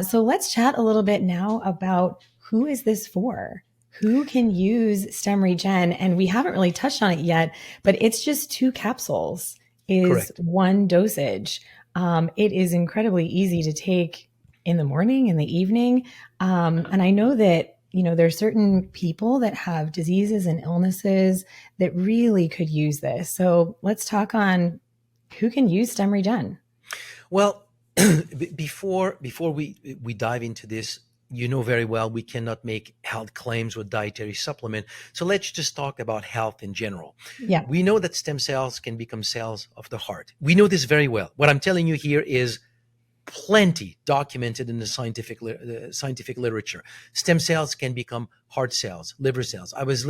So let's chat a little bit now about who is this for? Who can use STEMREGEN? And we haven't really touched on it yet, but it's just 2 capsules is Correct. one dosage. It is incredibly easy to take in the morning, in the evening. And I know that, there are certain people that have diseases and illnesses that really could use this. So let's talk on who can use STEMREGEN. Well, before we dive into this, you know very well we cannot make health claims with dietary supplement. So let's just talk about health in general. Yeah. We know that stem cells can become cells of the heart. We know this very well. What I'm telling you here is plenty documented in the scientific literature. Stem cells can become heart cells, liver cells. I was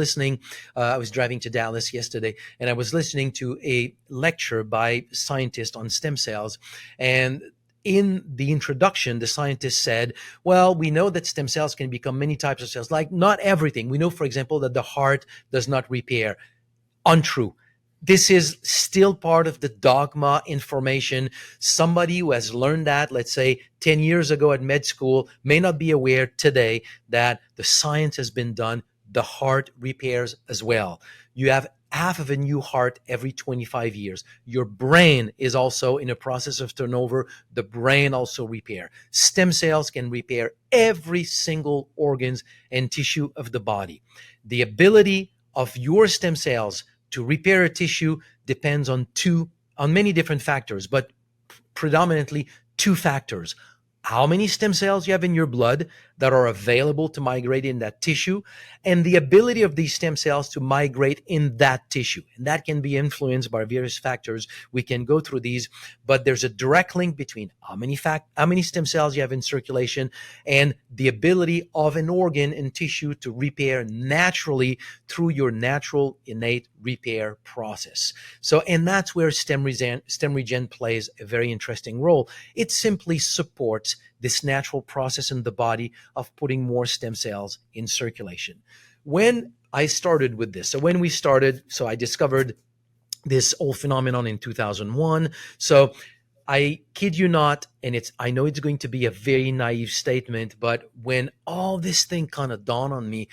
driving to Dallas yesterday, and I was listening to a lecture by scientists on stem cells. And in the introduction, the scientist said, well, we know that stem cells can become many types of cells, like not everything. We know, for example, that the heart does not repair. Untrue. This is still part of the dogma information. Somebody who has learned that, let's say 10 years ago at med school, may not be aware today that the science has been done. The heart repairs as well. You have half of a new heart every 25 years. Your brain is also in a process of turnover. The brain also repair. Stem cells can repair every single organs and tissue of the body. The ability of your stem cells to repair a tissue depends on many different factors, but predominantly 2 factors. How many stem cells you have in your blood that are available to migrate in that tissue, and the ability of these stem cells to migrate in that tissue. And that can be influenced by various factors. We can go through these, but there's a direct link between how many stem cells you have in circulation and the ability of an organ and tissue to repair naturally through your natural innate repair process. So, and that's where STEMREGEN plays a very interesting role. It simply supports this natural process in the body of putting more stem cells in circulation. When I started with this, so I discovered this whole phenomenon in 2001. So I kid you not, and I know it's going to be a very naive statement, but when all this thing kind of dawned on me,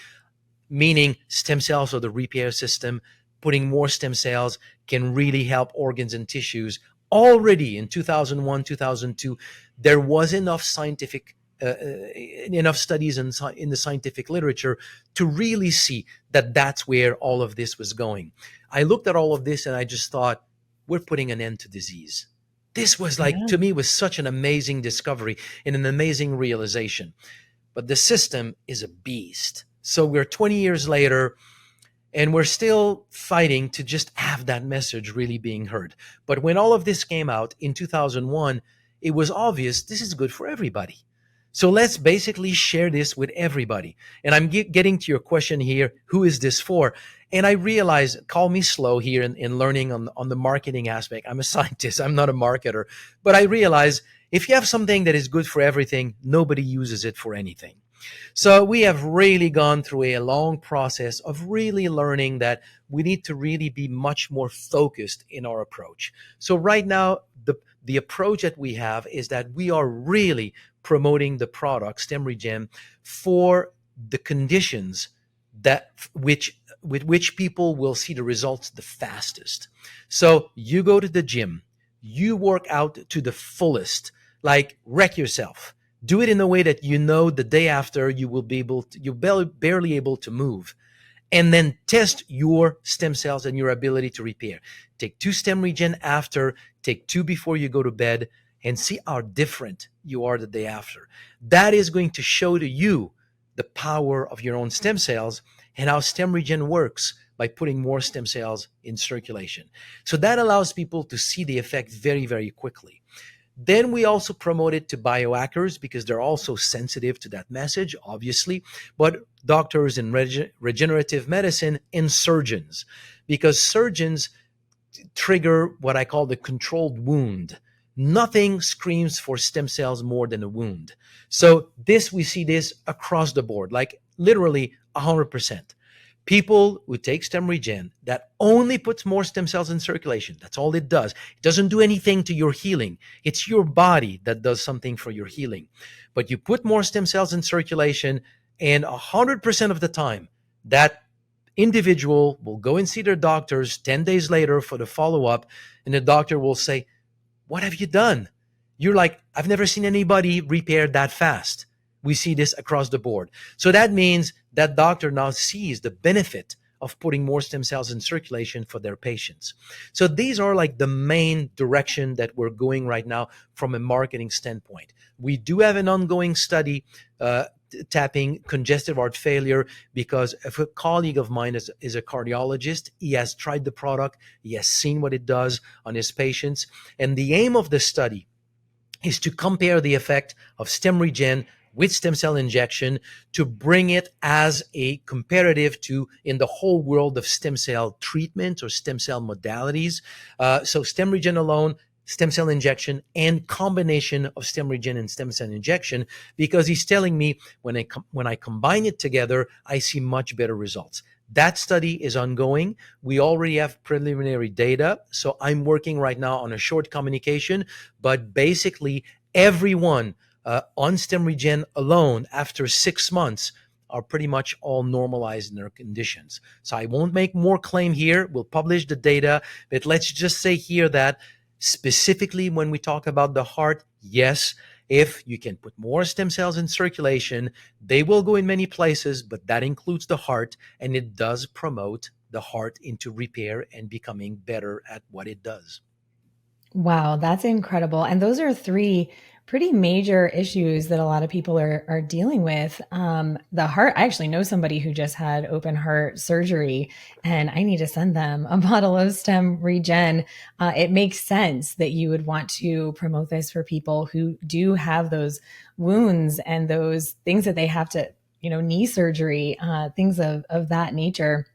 meaning stem cells or the repair system, putting more stem cells can really help organs and tissues. Already in 2001, 2002, there was enough studies in the scientific literature to really see that that's where all of this was going. I looked at all of this and I just thought, we're putting an end to disease. This was like, Yeah. to me, was such an amazing discovery and an amazing realization. But the system is a beast. So we're 20 years later, and we're still fighting to just have that message really being heard. But when all of this came out in 2001, it was obvious this is good for everybody. So let's basically share this with everybody. And I'm getting to your question here, who is this for? And I realize, call me slow here in learning on the marketing aspect. I'm a scientist, I'm not a marketer. But I realize if you have something that is good for everything, nobody uses it for anything. So we have really gone through a long process of really learning that we need to really be much more focused in our approach. So right now, the approach that we have is that we are really promoting the product STEMREGEN for the conditions that with which people will see the results the fastest. So you go to the gym, you work out to the fullest, like wreck yourself. Do it in a way that you know the day after you're barely able to move. And then test your stem cells and your ability to repair. Take 2 STEMREGEN after, take 2 before you go to bed, and see how different you are the day after. That is going to show to you the power of your own stem cells and how STEMREGEN works by putting more stem cells in circulation. So that allows people to see the effect very, very quickly. Then we also promote it to biohackers because they're also sensitive to that message, obviously, but doctors in regenerative medicine and surgeons, because surgeons trigger what I call the controlled wound. Nothing screams for stem cells more than a wound. So we see this across the board, like literally 100%. People who take STEMREGEN that only puts more stem cells in circulation, that's all it does. It doesn't do anything to your healing. It's your body that does something for your healing. But you put more stem cells in circulation, and 100% of the time, that individual will go and see their doctors 10 days later for the follow up, and the doctor will say, "What have you done?" You're like, "I've never seen anybody repair that fast." We see this across the board. So that means that doctor now sees the benefit of putting more stem cells in circulation for their patients. So these are like the main direction that we're going right now from a marketing standpoint. We do have an ongoing study tapping congestive heart failure because if a colleague of mine is a cardiologist, he has tried the product, he has seen what it does on his patients. And the aim of the study is to compare the effect of STEMREGEN with stem cell injection to bring it as a comparative to in the whole world of stem cell treatment or stem cell modalities. So STEMREGEN alone, stem cell injection, and combination of STEMREGEN and stem cell injection, because he's telling me when I combine it together, I see much better results. That study is ongoing. We already have preliminary data. So I'm working right now on a short communication, but basically everyone on STEMREGEN alone after 6 months are pretty much all normalized in their conditions. So I won't make more claim here. We'll publish the data, but let's just say here that specifically when we talk about the heart, yes, if you can put more stem cells in circulation, they will go in many places, but that includes the heart, and it does promote the heart into repair and becoming better at what it does. Wow, that's incredible. And those are three pretty major issues that a lot of people are dealing with. The heart, I actually know somebody who just had open heart surgery, and I need to send them a bottle of STEMREGEN. It makes sense that you would want to promote this for people who do have those wounds and those things that they have to, knee surgery, things of that nature.